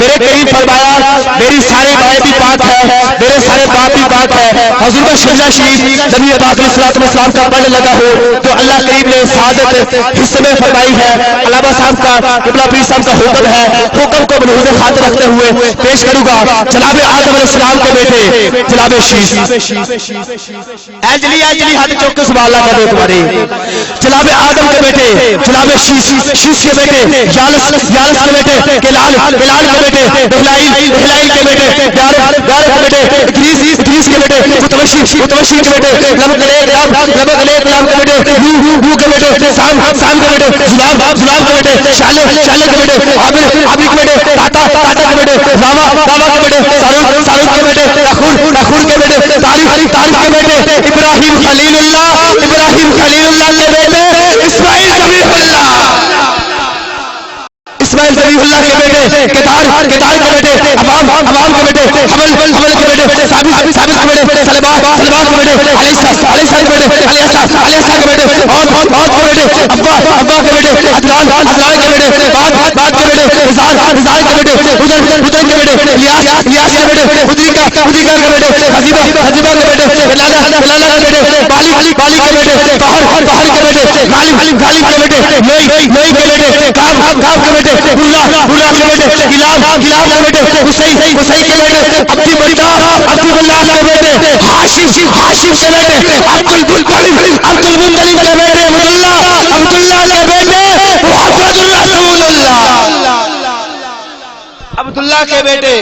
میرے قریب فرمایا میری ساری مائیں بھی پاک ہے، میرے سارے باپ بھی پاک ہے. حضور کا شجاع شریف نبی پاک علیہ السلام کا پڑھنے لگا ہو تو اللہ کریم نے سعادت حصے میں فرمائی ہے. علامہ صاحب کا قبلہ پیر صاحب کا حکم ہے، حکم کو ملحوظ خاطر رکھتے ہوئے پیش کروں گا جناب آدم علیہ السلام کے بیٹے جناب شیش ایجلی ہاتھ چوک کے سبحان اللہ کا تمہارے جناب آدم کے بیٹے جناب شیش کے بیٹے یالس کے بیٹے کلال کے بیٹے دہلائل کے بیٹے یار کے بیٹے ادریس کے بیٹے متوشی کے بیٹے لبک کے بیٹے ہو کے بیٹے سام کے بیٹے زلاب کے بیٹے شالے کے بیٹے عابد کے بیٹے تاتا کے بیٹے راوا کے بیٹے سارون کے بیٹے نخون کے بیٹے تاریخ کے بیٹے ابراہیم خلیل اللہ کے بیٹے اسماعیل ذبیح اللہ کے بیٹے کتار کے بیٹے حمام کے بیٹے حمل کے بیٹے ثابت کے بیٹے سلبا کے بیٹے علیسہ کے بیٹے علیسہ کے بیٹے اور کے بیٹے ابا کے بیٹے عدنان کے بیٹے باد کے بیٹے رضا کے بیٹے حجر کے بیٹے الیاس کے بیٹے خدیجہ کے بیٹے حزیبہ کے بیٹے بلالہ کے بیٹے بالی کے بیٹے طاہر کے بیٹے غالب کے بیٹے نوئی کے بیٹے کعب کے بیٹے بھولا کے بیٹے گلاب کے بیٹے حسین کے بیٹے عبد اللہ کے بیٹے ہاشم کے بیٹے عبد المطلب کے بیٹے عبد اللہ کے بیٹے محمد رسول اللہ عبداللہ کے بیٹے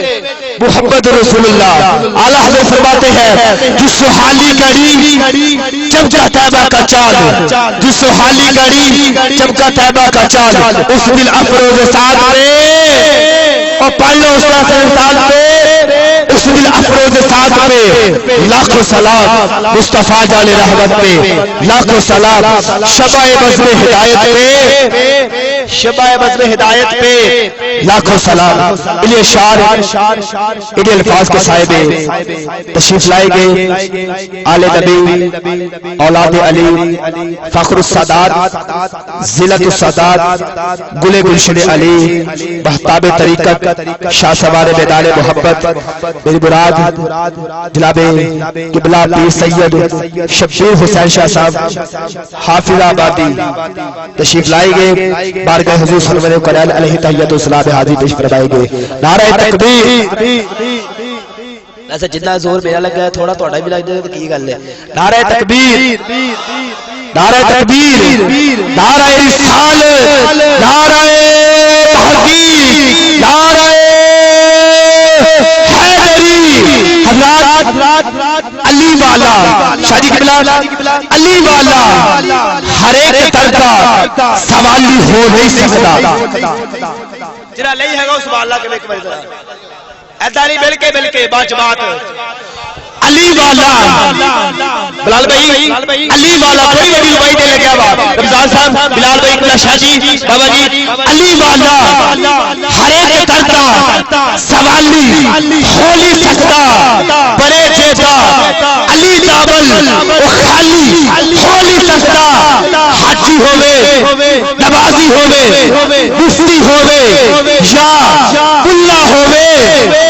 محمد رسول اللہ. اعلیٰ حضرت فرماتے ہیں جس سہالی گڑی چمکا طیبہ کا چاند، جس سہالی گڑی چمکا طیبہ کا چاند، اس دل افروز سعد پہ اور پڑھ لو اس کا سرطان پہ، اس دل افروز سعد پہ لاکھوں سلام مصطفیٰ جان رحمت پہ، لاکھوں سلام شبہ بزم ہدایت پہ، شبہ بزم ہدایت پہ لاکھوں سلام. انہیں شعر انہیں الفاظ کے صاحب تشریف لائے گئے آل نبی اولاد علی فخر السادات ذلت السادات گل گلشن علی مہتاب طریقت شاہ سوار میدان محبت میری مراد جناب قبلہ پیر سید شبیر حسین شاہ صاحب حافظ آبادی تشریف لائے گئے بارگاہ حضور صلی اللہ علیہ تحیت و سلام حاضر پیش فرمائے گئے. نعرہ تکبیر. ایسا جتنا زور میرا لگ گیا تھوڑا تھوڑا بھی لگ جائے تو کی گل ہے. نعرہ تکبیر، نعرہ تکبیر، نعرہ رسالت، نعرہ تحقیق، نعرہ حیدری. حضرات علی والا شاہ جی قبلہ علی والا ہر ایک طرح سوالی ہو نہیں سکتا. جرا نہیں ہے گا سبحان اللہ کے بیک بھائی ایداری مل کے باچ بات علی والا بلال بھائی علی والا کوئی وڈی بھائی دے لگیا وا رمضان صاحب بلال بھائی کلا شاہ جی بابا جی علی والا ہر ایک کرتا سوالی ہولی سکتا بڑے جیتا علی دابل او خالی ہولی سکتا حاجی ہوے نمازی ہوے مفتی ہوے یا اللہ ہوے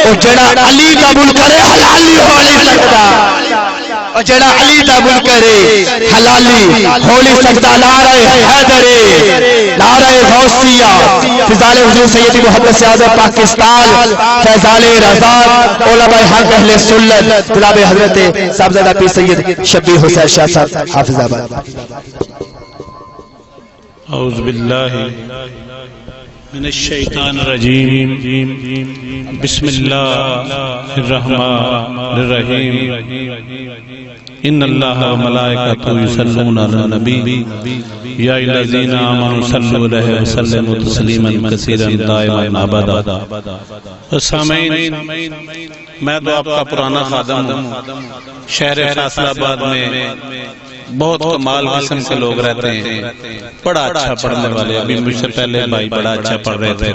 او جڑا علی قبول کرے حلالی ہو نہیں سکتا اور جڑا علی قبول کرے حلالی ہو نہیں سکتا. نعرہ حیدر، نعرہ غوثیہ، فضال حضور سید محمد سے اعظم پاکستان، فیضان رضا، علماء حق اہل سنت جناب حضرت صاحبزادہ پیر سید شبیر حسین شاہ صاحب حافظ آباد. اعوذ باللہ من الشیطان الرجیم بسم اللہ الرحمن الرحیم ان اللہ و ملائکتہ یصلون علی النبی یا الذین آمنوا صلوا علیہ وسلموا تسلیما کثیرا دائما ابدا. سامعین میں تو آپ کا پرانا خادم ہوں. شہر فیصل آباد میں بہت کمال قسم کے لوگ رہتے ہیں، بڑا اچھا پڑھنے والے. ابھی مجھ سے پہلے بھائی بڑا اچھا پڑھ رہے تھے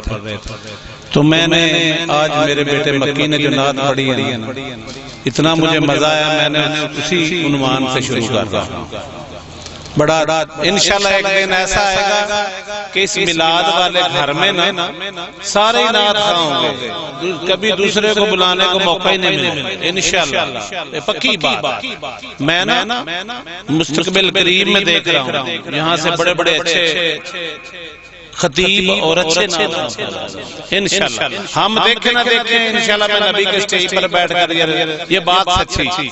تو میں نے آج میرے بیٹے مکی نے جو نعت پڑھی ہے اتنا مجھے مزہ آیا میں نے اسی عنوان سے شروع کر رہا ہوں. بڑا انشاءاللہ ایک دن ایسا آئے گا کہ اس میلاد والے گھر میں نا سارے نعت خواں ہوں گے، کبھی دوسرے کو بلانے کو موقع ہی نہیں ملے گا انشاءاللہ، پکی بات۔ میں نا مستقبل قریب میں دیکھ رہا ہوں یہاں سے بڑے بڑے اچھے خطیب اور اچھے نعت انشاءاللہ ہم دیکھیں نہ دیکھیں انشاءاللہ میں نبی کے سٹیج پر بیٹھ کر یہ بات سچی،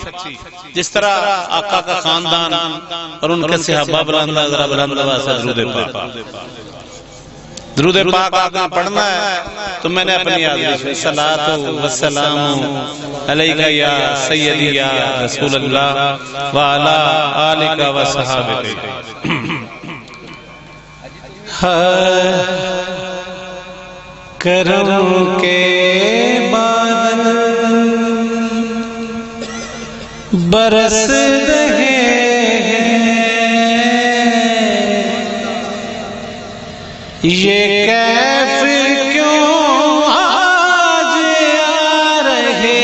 جس طرح آقا کا خاندان اور ان کے صحابہ بلند آواز سے درود پاک آقا پڑھنا ہے تو میں نے اپنی یاد میں صلاۃ والسلام علیکہ یا سیدی یا رسول اللہ وعلی آلکہ وصحابہ۔ کرم کے بادل برس رہے یہ کیف کیوں آج آ رہے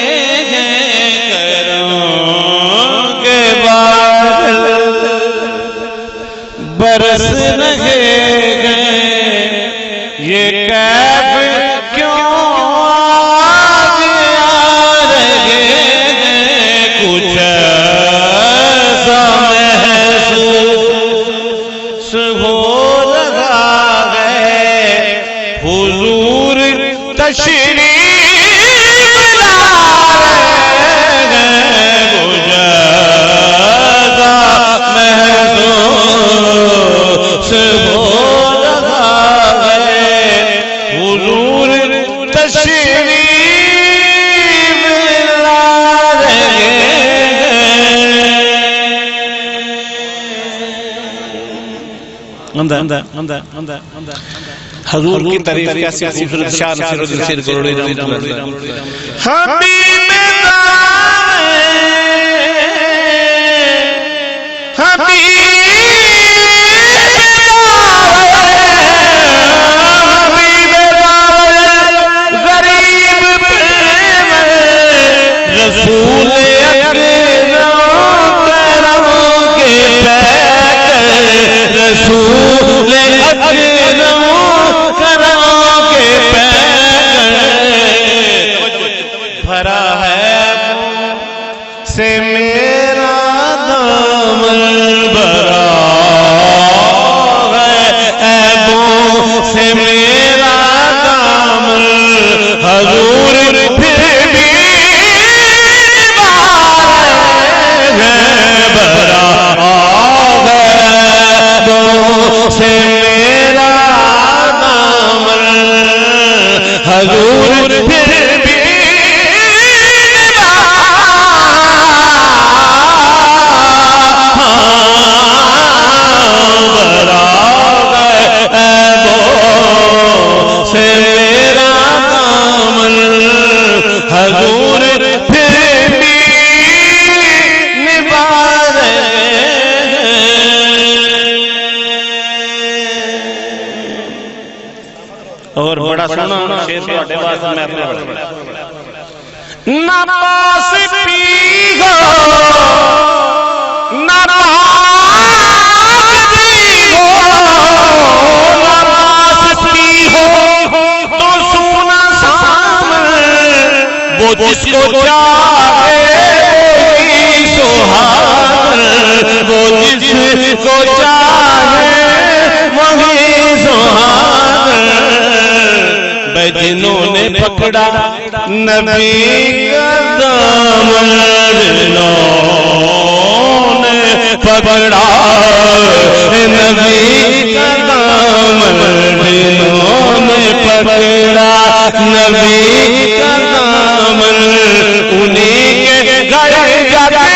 ہیں، کرم کے بادل برس رہے یہ کیف کیوں آج آ رہے ہیں، کچھ ایسا محسوس ہو رہا ہے حضور تشریف لا رہے ہیں، کچھ ایسا محسوس ہو رہا ہے حضور تشریف لا رہے ہیں۔ حضور کی تعریف کیسی خوبصورت شان سر کروڑی رحمت اللہ حبیب رسول بھرا ہے سے میرا دامن، بھرا ہے عیبوں سے میرا دامن، حضور پھر بھی بھرا ہے عیبوں سے میرا دامن، حضور پھر بھی اور بڑا سونا شیر تواڈے واسطے میں اپنے نہ پاس پی ہو نہ پاس پی ہو، نہ پاس پی ہو تو سونا سامن، وہ جس کو چاہے وہی سہاگن، وہ جس کو چاہے وہی سہاگن، جنہوں نے پکڑا نبی کا دامن، جنہوں نے پکڑا نبی کا دامن، جنہوں نے پکڑا نبی کا دامن، انہیں کے گھر جاتے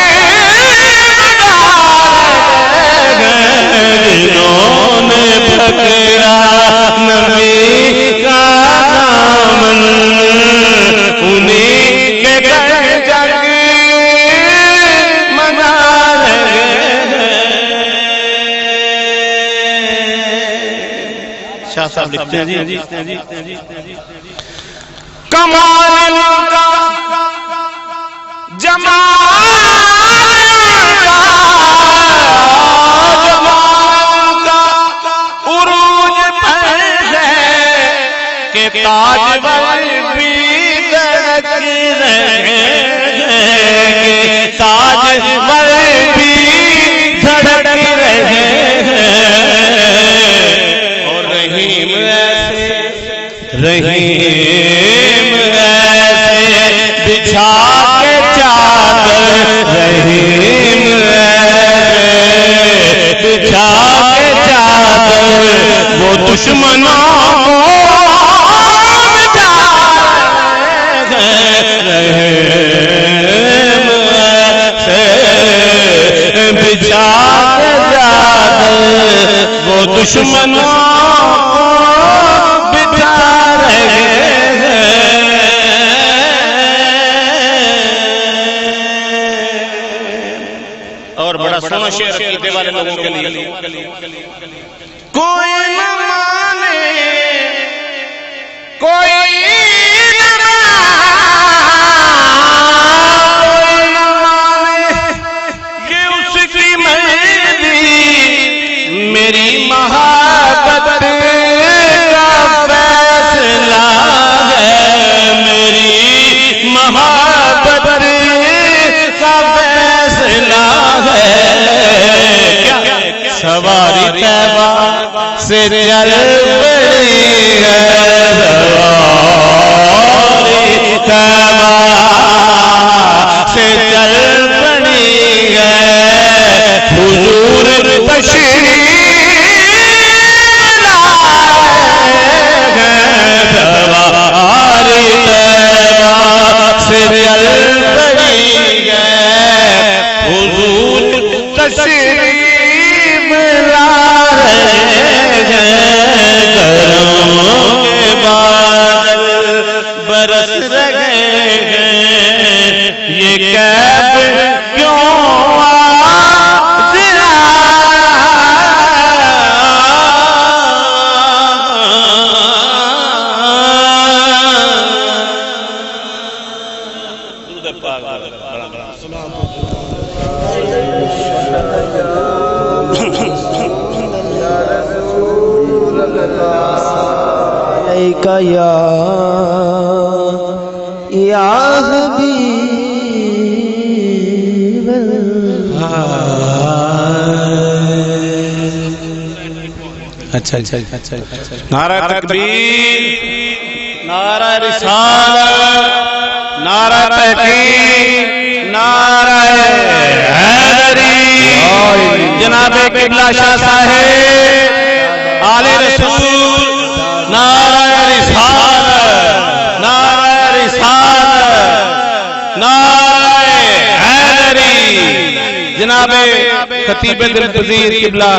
جنہوں نے پکڑا نبی کا دامن، انہیں کے گھر جا کے منا لگے۔ شاہ صاحب لکھتے ہیں جی کمال کا جمال کا تاجور بھی دھڑک رہے ہیں، تاجور بھی دھڑک رہے ہیں، اور رحیم ایسے بچھا کے چادر، رحیم بچھا کے چادر، وہ دشمنوں کو بچا بچا کے چادر، وہ دشمنوں کو بچا رہے ہیں۔ اور بڑا سونا شعر عقیدے والے لوگوں کے لیے، کوئی نہ مانے کوئی نہ مانے، یہ اس کی مرضی، میری محبت کا فیصلہ ہے، میری محبت کا فیصلہ ہے۔ سواری طیبہ سے چل پڑی ہے، سواری طیبہ سے چل پڑی ہے، حضور تشریف لائے ہیں، سواری طیبہ سے چل پڑی ہے، حضور تشریف برس رہے ہیں، یہ کیب کیوں یا حبیب اچھا نعرہ تکبیر، نعرہ رسالت، نعرہ تحقیق، نعرہ حیدری، جناب قبلہ شاہ صاحب آل رسول، نعرہ رسالت، نعرہ رسالت، نعرہ حیدری، جناب خطیب دل پذیر قبلہ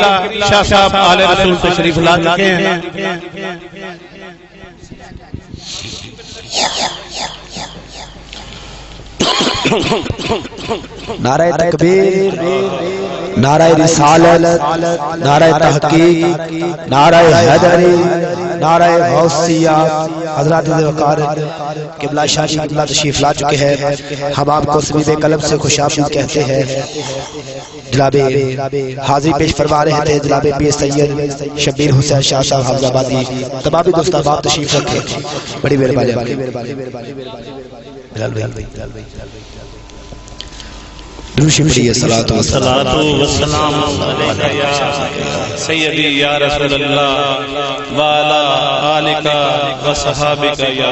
شاہ صاحب آل رسول تشریف لا چکے ہیں۔ نعرہ تکبیر، نعرہ رسالت، نعرہ تحقیق، نعرہ حیدری، نعرہ غوثیہ۔ حضرات وقار قبلہ شاہ قبلہ تشریف لا چکے ہیں، ہم آپ کو سمیع قلب سے خوش آمدید کہتے ہیں۔ جناب حاضری پیش فرما رہے تھے جناب پیر سید شبیر حسین شاہ صاحب حافظ آبادی، تمام دوست احباب تشریف رکھیں، بڑی مہربانی۔ درود پڑھیے، صلاۃ و سلام علیک یا سیدی یا رسول اللہ وعلی آلک و صحابک یا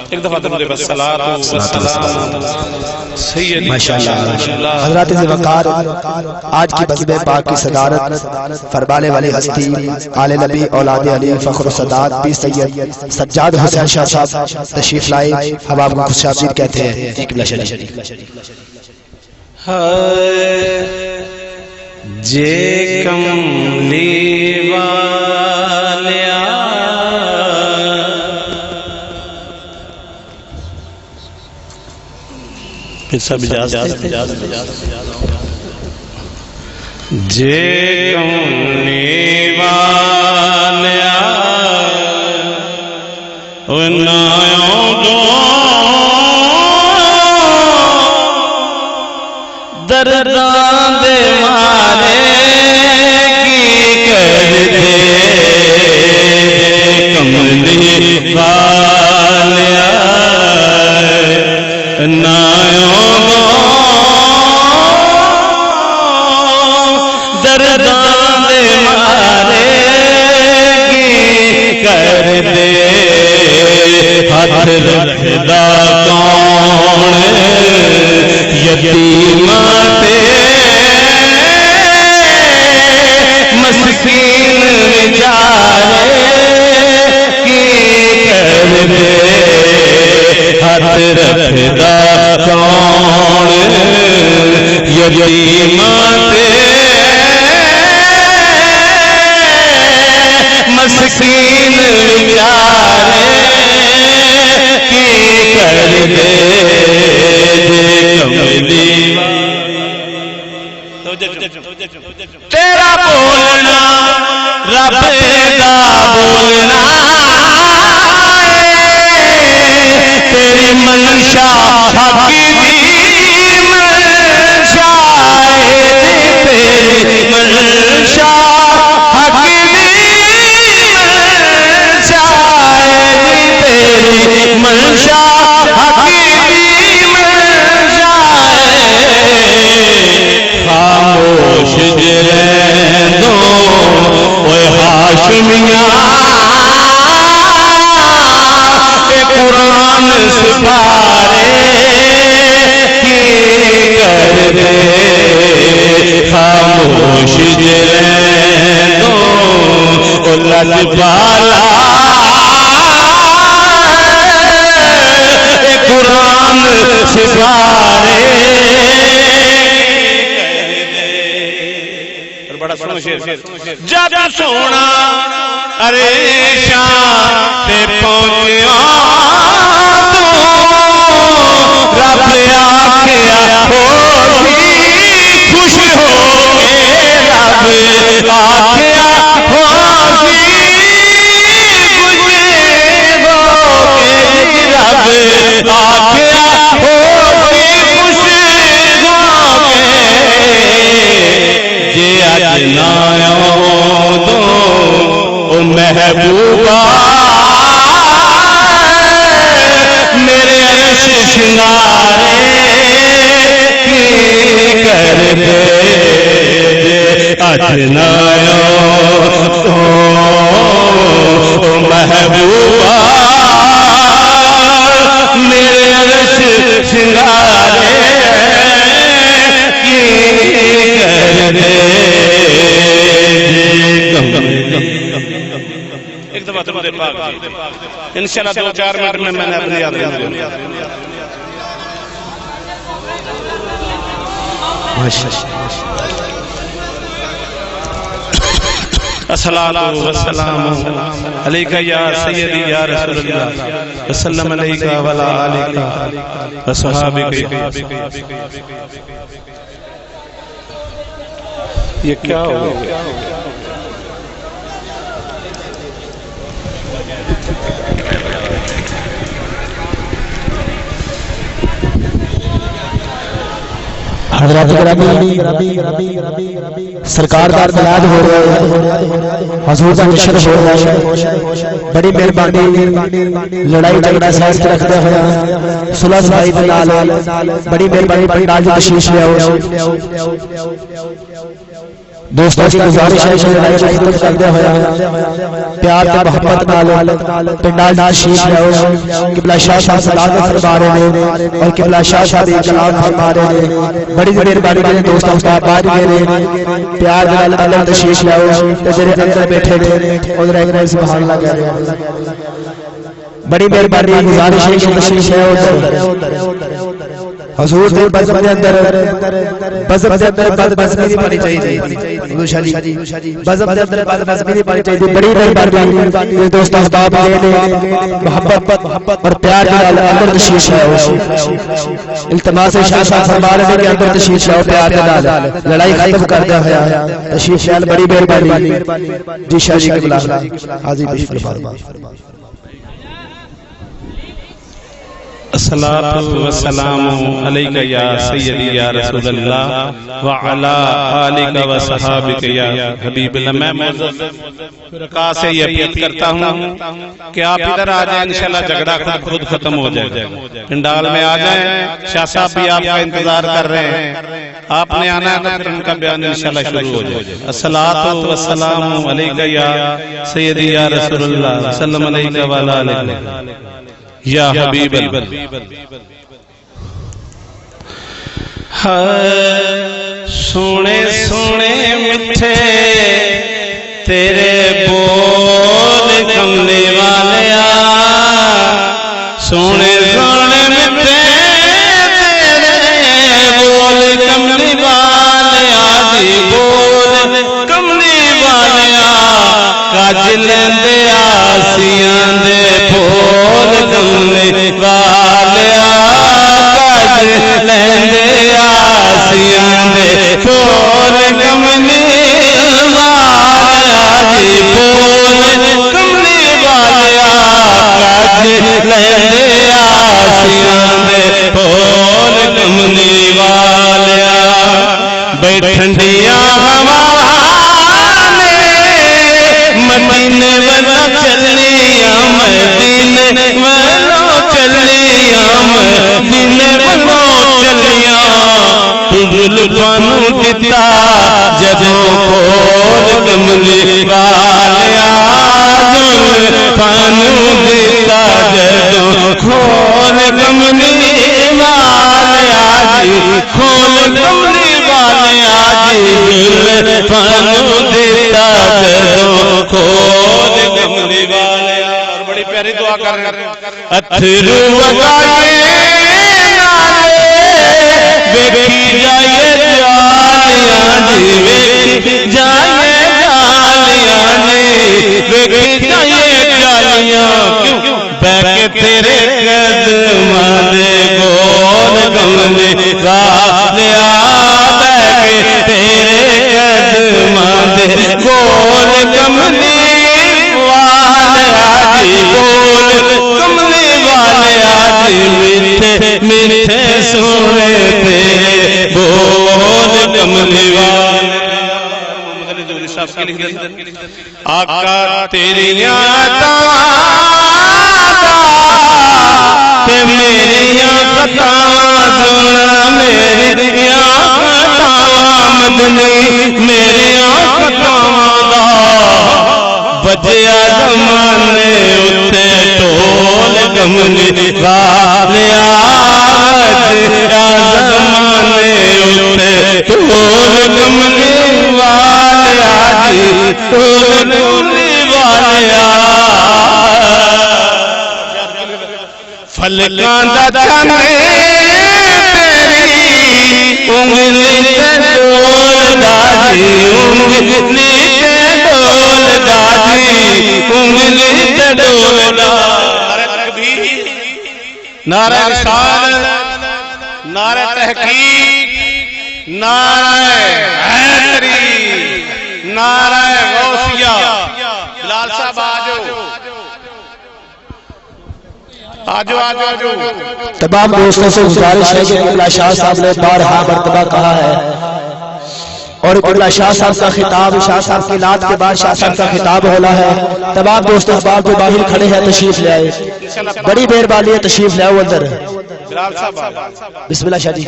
ایک دفعہ درود بس صلاۃ و سلام سیدی ماشاءاللہ۔ حضرات وقار آج کی بزم پاک کی صدارت فرمانے والی ہستی آل نبی اولاد علی فخر السادات پیر سید سجاد حسین شاہ صاحب تشریف لائے، ہم آپ کو خوش آمدید کہتے ہیں۔ جے کملی والیا پھر سب اجازت جے کملی والیا انہوں دو دردان دے مارے کی کر دے کملی ہاتھ رکھدا کون یتیماں تے مسکین بیچارے کی کر دے ہاتھ رکھدا کون یتیماں تے مسکین بیچارے کی کر دے کملی تیرا بولنا رب دا بولنا تیری منشا حق دی منشا تیری منشا حق دی منشا تیری منشا حق دی منشا خاموش جرندو اوے ہاشمیاں اے قرآن سپارے کی کر دے خاموش جرندو او لجپالا اے قرآن سپارے جب سونا ارے شان تے پہنچیا تو رب آکھیا ہوگی خوش ہو کے رب آکھیا ہوگی خوش ہو کے رب آکھیا ہوگی خوش ہو کے جے اج نہ آؤ او محبوبہ میرے عرش شنگارے کی کر دے اج نہ آؤ او محبوبہ میرے عرش شنگارے کی کر دے ایک دفعہ درود پاک انشاءاللہ 2-4 منٹ میں نے اپنی یاد رکھنا الصلاۃ والسلام علیک یا سیدی یا رسول اللہ وسلم علیک وعلی آلک وصحابک یہ کیا ہو گیا حضرات گرامی سرکار دا میلاد ہو رہا ہے حضور دا جشن ہو رہا ہے بڑی مہربانی لڑائی جھگڑا سائز کے رکھتے ہوئے صلح صفائی دے نال بڑی مہربانی پنڈال جو تشریف لے آؤ دوستوں کی گزارش ہے کہ لڑائی کو ختم کرتے ہوئے پیار تے محبت نال پنڈال تشریف لے آؤ قبلہ شاہ صاحب صلاۃ فرما رہے ہیں اور قبلہ شاہ صاحب کلام فرما رہے ہیں بڑی مہربانی میرے دوستوں کا باہر گئے ہیں پیار نال اندر تشریف لے آؤ تے جڑے اندر بیٹھے نے ادھر ایک رہے سبحان اللہ کہہ رہے ہیں بڑی مہربانی گزارش ہے کہ تشریف لے آؤ حضور دے بزم دے اندر بزم نہیں پانی چاہیے حضور شاہ جی بزم دے اندر بزم نہیں پانی چاہیے بڑی مہربانی دوست احباب نے محبت اور پیار کے نال اندر تشریف لے آؤ التماس شاہ صاحب فرما رہے ہیں کہ اندر تشریف لے آؤ پیار کے نال لڑائی ختم کر دیا ہے تشریف لے بڑی مہربانی جی شاہ جی قبلہ حاضر پیش فرما الصلاۃ والسلام علیک یا سیدی یا رسول اللہ وعلی آلک وصحابک یا حبیب اللہ۔ میں معزز رکا سے یہ اپیل کرتا ہوں کہ آپ ادھر آ جائیں، انشاءاللہ جھگڑا خود ختم ہو جائے گا، پنڈال میں آ جائیں، شاہ صاحب بھی آپ کا انتظار کر رہے ہیں، آپ نے آنا ہے تو پھر ان کا بیان انشاءاللہ شروع ہو جائے گا۔ الصلاۃ والسلام علیک یا سیدی یا رسول اللہ صلی اللہ علیہ وآلہ۔ یا حبیب اللہ سونے سونے میٹھے تیرے بول کملی والیا سونے سونے میٹھے تیرے بول کملی والیا دی بول کملی والیا کاجل دے آسیاں دے بول کملی والیا کاجل دے آسیاں دے بول کملی والیا دی بول کملی والیا کاجل دے آسیاں دے بول کملی والیا بیٹھنڈیاں ہوا مدینے والا چلیاں مدینے والا چلیاں مدینے والا چلیاں زلفانو دتا جدوں کھول کملی والیا زلفانو دتا جدوں کھول کملی والیا جی کھول کملی والیا جی زلفانو دتا جدوں کھول کملی والیا اور بڑی پیاری دعا کر رہے ہیں اتھرو وگائے ویکھی جائے جالیاں جی ویکھی جائے جالیاں جی ویکھی جائے جالیاں بیٹھ تیرے قدماں دے گول کملی والیا بیٹھ تیرے قدماں دے گول کملی والیا جی گول کملی والیا جی میٹھے میٹھے سونے تیرے بول کملی والیا آقا تیریاں تے میریاں خطاواں سنا میریاں خطاواں مدنی میریاں خطاواں دا بجیا زمانے اتے ٹول کملی والیا بجیا زمانے اتے ٹول کملی والیا جی ٹول کملی والیا فلکاں دا چانے تیری انگلی تے ڈول دا جی انگلی تے ڈول دا جی انگلی تے ڈول دا نعرہ رسالت نعرہ تحقیق نعرہ حیدری نعرہ غوثیہ بلال صاحب آجو آجو آجو تمام دوستوں سے گزارش ہے کہ قبلہ شاہ صاحب نے بارہا مرتبہ کہا ہے اور قبلہ شاہ صاحب کا خطاب شاہ صاحب کی نعت کے بعد شاہ صاحب کا خطاب ہونا ہے تمام دوست احباب جو باہر کھڑے ہیں تشریف لے آئے بڑی مہربانی ہے تشریف لے آؤ اندر بسم اللہ شاہ جی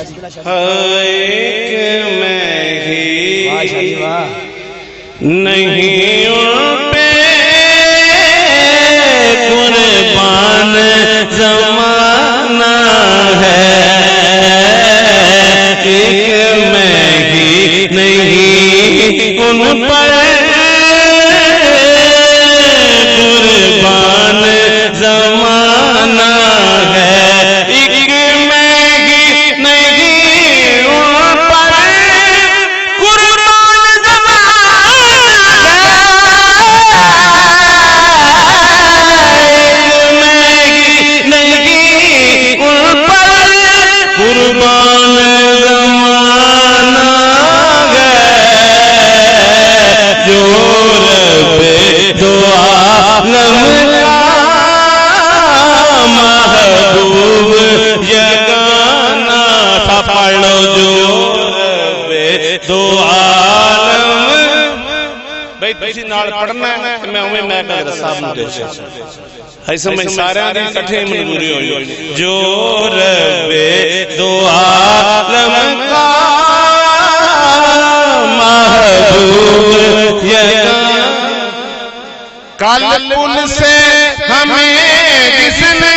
نہیں ان پہ قربان زمانہ ہے ایک میں ہی نہیں ان پر قربان زمانہ ہے ایک میں ہی نہیں ان پر قربان زمانہ ہے ایک میں ہی نہیں ان پر قربان زمانہ جو رب دو عالم کا محبوب یگانا تھا پڑھو جو رب دو عالم بھئی تسی نال پڑھنا ہے میں ہمیں میں کہہ صاحب مجھے ایسا میں سارے آنے کٹھے مجبوری ہوئی جو رب دو عالم کا محبوب کل پل سے ہمیں جس نے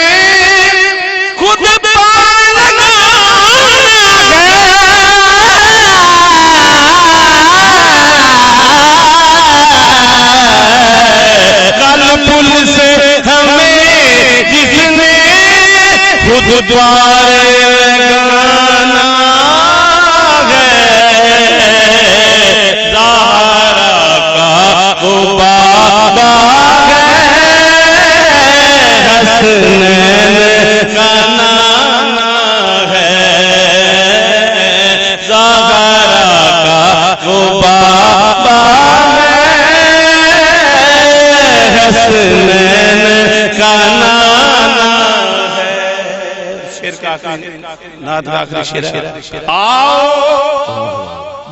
خود پالنا کل پل سے ہمیں جس نے خود پائے گانا ہے زہرا کا وہ بابا ہے حسنین کا نانا ہے زہرا کا وہ بابا حسنین کا نانا ہے. شیر کا نعت کا آخری شیر ہے. آؤ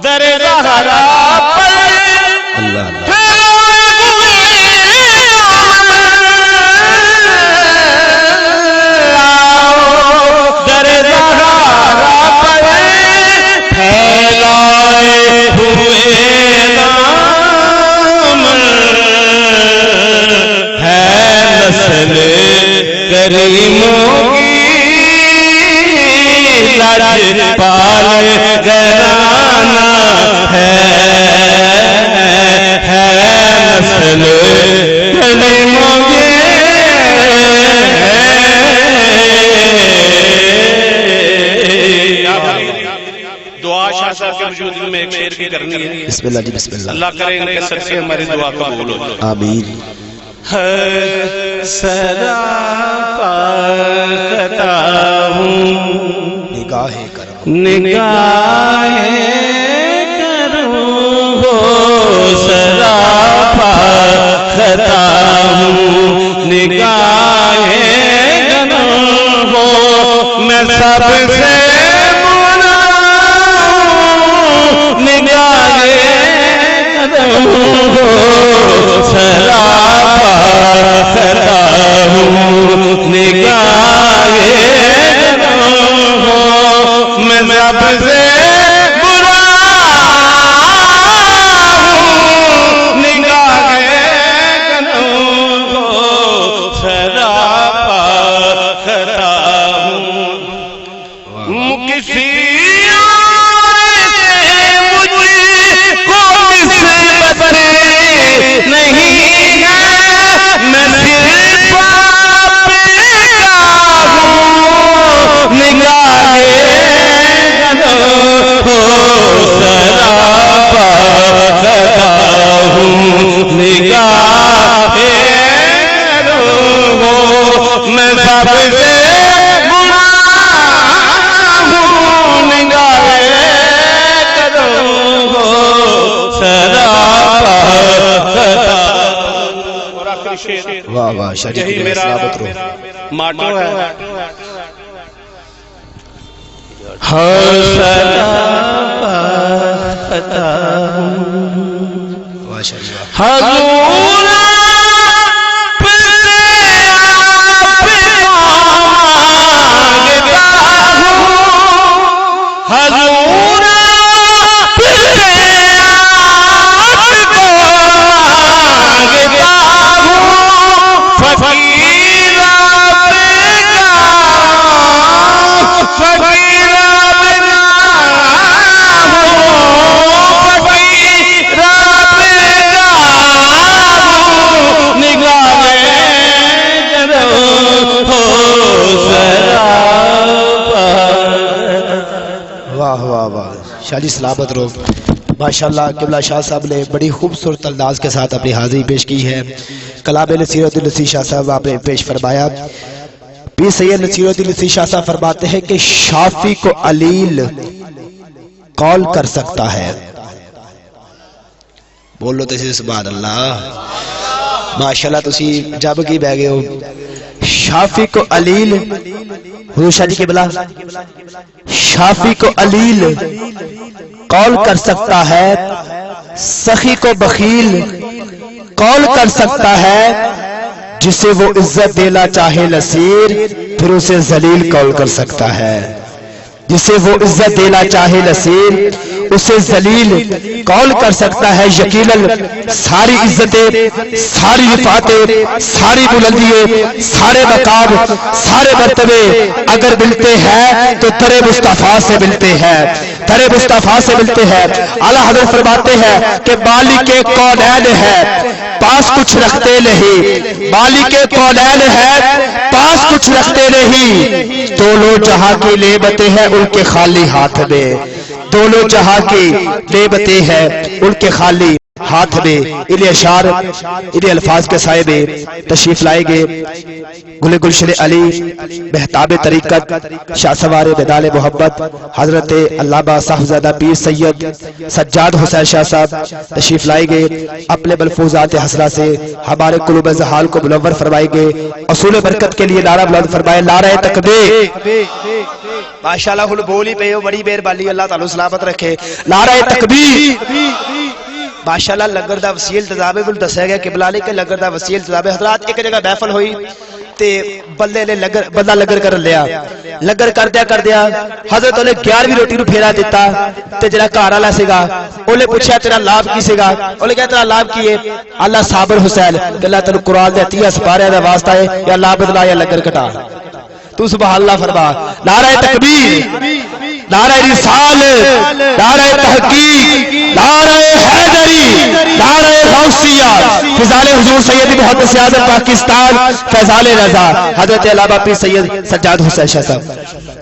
در زہرا پر کریموں کی لاج پال گرانا ہے نسل کریموں کی. دعا شاہ صاحب کے وجود میں ایک شعر کی کرنی ہے. بسم اللہ جی بسم اللہ. اللہ کرے ان کے صدقے ہماری دعا قبول ہو. آمین. سراپا خطا ہوں نگاہ کرم نگاہ کرم ہو سراپا خطا ہوں نگاہ کرم ہو میں سب سے بنا نگاہ کرم ہو سراپا خطا ہوں نگاہ کرم ہو میں سب سے برا ہوں نگاہ کرم ہو سراپا خطا ہوں. کسی نہیں ہے میں صرف آپ کا ہوں نگاہ کرم ہو سراپا خطا ہوں نگاہ کرم ہو میں سب سے برا ہوں نگاہ کرم ہو سراپا خطا. واہ واہ شریف یہی میرا ماٹو ہے. سراپا خطا ہوں واہ شریف حضور شاہ جی سلامت رہو. ماشاءاللہ قبلہ شاہ صاحب نے بڑی خوبصورت انداز کے ساتھ اپنی حاضری پیش کی ہے. کلام نصیر الدین نصیر شاہ صاحب آپ نے پیش فرمایا. پیر سید نصیر الدین نصیر شاہ صاحب فرماتے ہیں کہ شافی کو علیل قول کر سکتا ہے. بولو تو سبحان اللہ. ماشاءاللہ تسی جب کی بہ گئے ہو. شافی کو علیل حضور شاہ جی کے بلا شافی کو علیل قول کر سکتا ہے سخی کو بخیل قول کر سکتا ہے جسے وہ عزت دینا چاہے نصیر پھر اسے ذلیل قول کر سکتا ہے. جسے وہ عزت دینا چاہے نصیر اسے ذلیل کون کر سکتا ہے یقیناً ساری عزتیں ساری رفعتیں ساری بلندییں سارے مقام سارے مرتبے اگر ملتے ہیں تو در مصطفیٰ سے ملتے ہیں در مصطفیٰ سے ملتے ہیں اعلیٰ حضرت فرماتے ہیں کہ مالک کونین ہے پاس کچھ رکھتے نہیں مالک کونین ہے پاس کچھ رکھتے نہیں دونوں جہاں کی نعمتیں ہیں ان کے خالی ہاتھ میں دونوں جہاں کی نعمتیں ہیں ان کے خالی ہاتھ میں انہیں اشعار انہیں الفاظ کے سائے میں تشریف لائیں گے گل گلشن علی مہتاب طریقت شاہ سوار بدال محبت حضرت علامہ صاحبزادہ پیر سید سجاد حسین شاہ صاحب تشریف لائیں گے اپنے ملفوظات حسرہ سے ہمارے قلوب زحال کو منور فرمائیں گے اصول برکت کے لیے نعرہ بلند فرمائے نعرہ تکبیر ماشاءاللہ ہن بولی پہ بڑی مہربانی اللہ تعالی سلامت رکھے نعرہ تکبیر ماشاءاللہ لنگر دا وسیع انتظام ہے بل دسیا گیا قبلہ علی کے لنگر دا وسیع انتظام ہے حضرات ایک جگہ محفل ہوئی تے بندے نے بندہ لنگر کر لیا لنگر کر دیا حضرت نے 11ویں روٹی نو پھیرا دیتا تے جڑا گھر والا سیگا اونے پوچھا تیرا لاب کی سیگا اونے کہا تیرا لاب کی ہے اللہ صابر حسین کہ اللہ تینو قرآن دے 30 سپارے دا واسطہ ہے یا لاب بدلا یا لنگر کٹا تو سبحان اللہ فرما نعرہ تکبیر نعرہ رسالت نعرہ تحقیق نعرہ حیدری نعرہ غوثیہ فضال حضور سید محمد سیاست پاکستان فیضان رضا حضرت علامہ پیر سید سجاد حسین شاہ صاحب